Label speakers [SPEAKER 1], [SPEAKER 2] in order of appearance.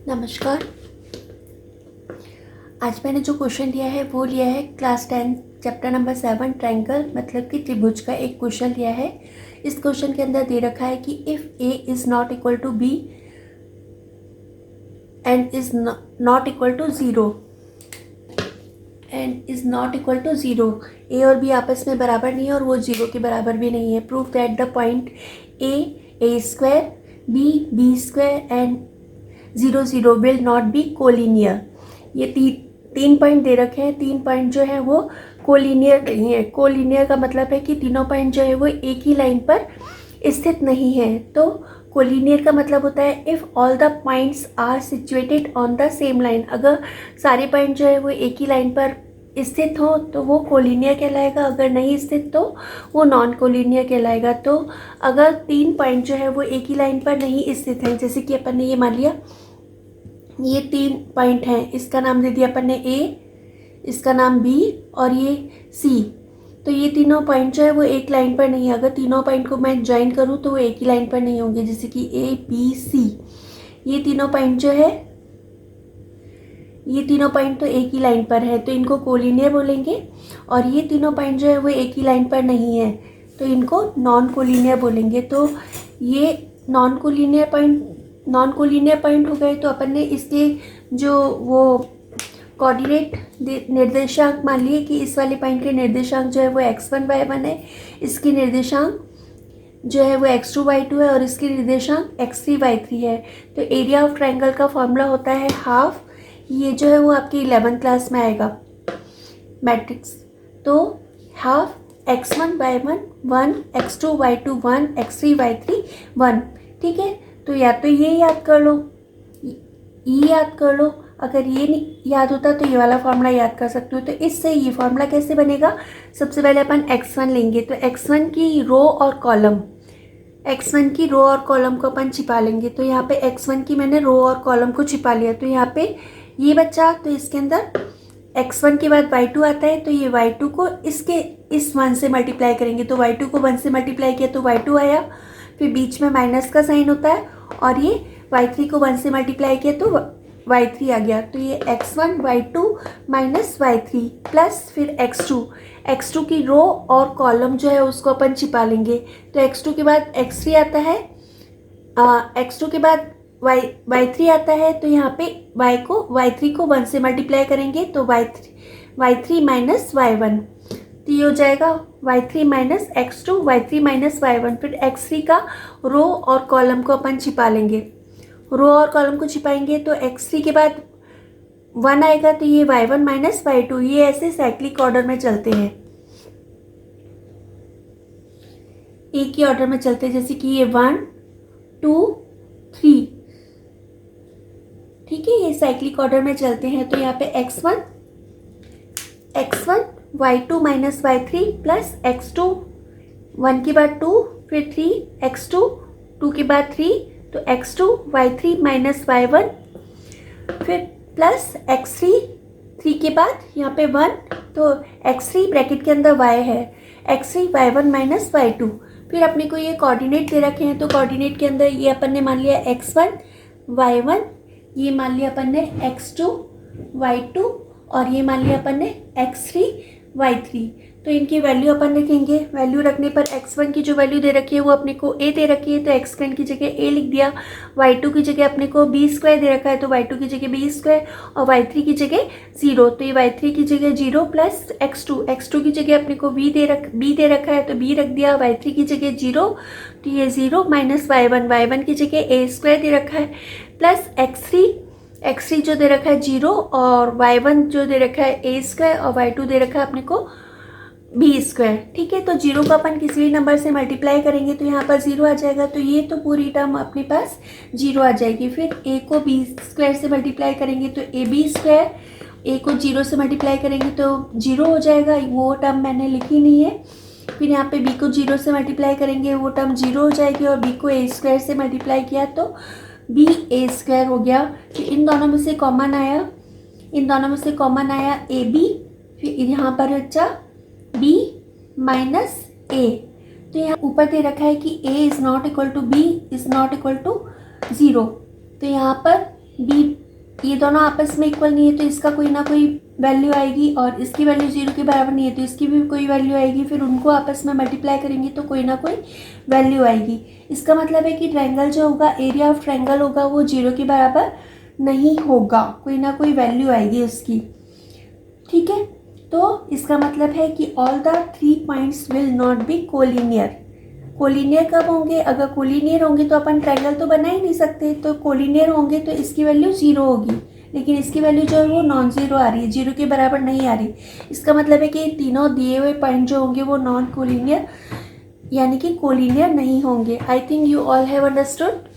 [SPEAKER 1] नमस्कार। आज मैंने जो क्वेश्चन लिया है वो लिया है क्लास 10 चैप्टर नंबर 7 ट्रायंगल मतलब कि त्रिभुज का एक क्वेश्चन लिया है। इस क्वेश्चन के अंदर दे रखा है कि if a is not equal to b and is not equal to zero a और बी आपस में बराबर नहीं है और वो ज़ीरो के बराबर भी नहीं है। Prove that the point A square B square and 0 will not be collinear. ये तीन पॉइंट दे रखे हैं। तीन पॉइंट जो है वो कोलिनियर नहीं है। कोलिनियर का मतलब है कि तीनों पॉइंट जो है वो एक ही लाइन पर स्थित नहीं है। तो कोलिनियर का मतलब होता है if all the points are situated on the same line. अगर सारे पॉइंट जो है वो एक ही लाइन पर स्थित हो तो वो कोलिनियर कहलाएगा, अगर नहीं स्थित तो वो नॉन कोलिनियर कहलाएगा। तो अगर तीन पॉइंट जो है वो एक ही लाइन पर नहीं स्थित हैं, जैसे कि अपन ने ये मान लिया ये तीन पॉइंट हैं, इसका नाम दे दिया अपन ने ए, इसका नाम बी और ये सी। तो ये तीनों पॉइंट जो है वो एक लाइन पर नहीं है। अगर तीनों पॉइंट को मैं ज्वाइन करूँ तो वो एक ही लाइन पर नहीं होंगे, जैसे कि ए बी सी। ये तीनों पॉइंट जो है ये तीनों पॉइंट तो एक ही लाइन पर है तो इनको कोलिनियर बोलेंगे। और ये तीनों पॉइंट जो है वो एक ही लाइन पर नहीं है तो इनको नॉन कोलिनियर बोलेंगे। तो ये नॉन कोलिनियर पॉइंट हो गए। तो अपन ने इसके जो वो कोऑर्डिनेट निर्देशांक मान लिए कि इस वाले पॉइंट के निर्देशांक जो है वो x1 y1 है, इसकी निर्देशांक जो है वो x2 y2 है और इसकी निर्देशांक x3 y3 है। तो एरिया ऑफ ट्रायंगल का फॉर्मूला होता है हाफ। ये जो है वो आपकी 11th क्लास में आएगा मैट्रिक्स। तो half x1 y1 1, x2 y2 1, x3 y3 1। ठीक है, तो या तो ये याद कर लो, ये याद कर लो। अगर ये नहीं याद होता तो ये वाला फॉर्मूला याद कर सकते हो। तो इससे ये फॉर्मूला कैसे बनेगा, सबसे पहले अपन x1 लेंगे तो x1 की रो और कॉलम को अपन छिपा लेंगे। तो यहाँ पे x1 की मैंने रो और कॉलम को छिपा लिया। तो यहाँ पे ये बच्चा, तो इसके अंदर x1 के बाद y2 आता है तो ये y2 को इस 1 से मल्टीप्लाई करेंगे। तो y2 को 1 से मल्टीप्लाई किया तो y2 आया, फिर बीच में माइनस का साइन होता है और ये y3 को 1 से मल्टीप्लाई किया तो y3 आ गया। तो ये x1 y2 minus y3 plus फिर x2 की रो और कॉलम जो है उसको अपन छिपा लेंगे। तो x2 के बाद x3 आता है, x2 के बाद y3 आता है। तो यहाँ पे y3 को 1 से मल्टीप्लाई करेंगे तो y3 माइनस y1। तो ये हो जाएगा y3 minus x2 y3 minus y1। फिर x3 का रो और कॉलम को अपन छिपा लेंगे। रो और कॉलम को छिपाएंगे तो x3 के बाद 1 आएगा तो ये y1 माइनस y2। ये ऐसे साइक्लिक ऑर्डर में चलते हैं, एक ही ऑर्डर में चलते हैं, जैसे कि ये 1 2 3। ठीक है, ये साइक्लिक ऑर्डर में चलते हैं। तो यहाँ पे x1 y2 minus y3 plus x2 1 के बाद 2 फिर 3 x2 2 के बाद 3 तो x2 y3 माइनस y1 फिर प्लस x3 3 के बाद यहाँ पे 1 तो x3 ब्रैकेट के अंदर y है, x3 y1 माइनस y2। फिर अपने को ये कोऑर्डिनेट दे रखे हैं तो कोऑर्डिनेट के अंदर ये अपन ने मान लिया x1 y1, ये मान लिया अपन ने x2 y2 और ये मान लिया अपन ने x3 y3। तो इनकी वैल्यू अपन रखेंगे। वैल्यू रखने पर x1 की जो वैल्यू दे रखी है वो अपने को a दे रखी है तो x1 की जगह a लिख दिया। y2 की जगह अपने को b स्क्वायर दे रखा है तो y2 की जगह b स्क्वायर और y3 की जगह 0। तो ये y3 की जगह 0 प्लस x2 की जगह अपने को b दे रखा है तो b रख दिया। y3 की जगह 0 तो ये 0 माइनस y1 की जगह a स्क्वायर दे रखा है प्लस x3 जो दे रखा है 0 और y1 जो दे रखा है a स्क्वायर और y2 दे रखा है अपने को b स्क्वायर। ठीक है, तो 0 को अपन किसी भी नंबर से मल्टीप्लाई करेंगे तो यहाँ पर 0 आ जाएगा। तो ये तो पूरी टर्म अपने पास 0 आ जाएगी। फिर a को b स्क्वायर से मल्टीप्लाई करेंगे तो ab स्क्वायर, a को 0 से मल्टीप्लाई करेंगे तो 0 हो जाएगा, वो टर्म मैंने लिखी नहीं है। फिर यहाँ पे b को 0 से मल्टीप्लाई करेंगे वो टर्म 0 हो जाएगी और b को a स्क्वायर से मल्टीप्लाई किया तो b a स्क्वायर हो गया। फिर इन दोनों में से कॉमन आया ए बी, फिर यहाँ पर बचा b माइनस a। तो यहाँ ऊपर दे रखा है कि a is not equal to b is not equal to 0। तो यहाँ पर बी, ये दोनों आपस में इक्वल नहीं है तो इसका कोई ना कोई वैल्यू आएगी, और इसकी वैल्यू 0 के बराबर नहीं है तो इसकी भी कोई वैल्यू आएगी, फिर उनको आपस में मल्टीप्लाई करेंगे तो कोई ना कोई वैल्यू आएगी। इसका मतलब है कि ट्रायंगल जो होगा, एरिया ऑफ ट्रायंगल होगा, वो 0 के बराबर नहीं होगा, कोई ना कोई वैल्यू आएगी उसकी। ठीक है, तो इसका मतलब है कि all the 3 points will not be collinear. Collinear कब होंगे? अगर कोलिनियर होंगे तो अपन ट्रायंगल तो बना ही नहीं सकते, तो कोलिनियर होंगे तो इसकी वैल्यू 0 होगी, लेकिन इसकी वैल्यू जो है वो नॉन ज़ीरो आ रही है, 0 के बराबर नहीं आ रही। इसका मतलब है कि तीनों दिए हुए पॉइंट जो होंगे वो नॉन कोलिनियर यानी कि कोलिनियर नहीं होंगे। I think you all have understood.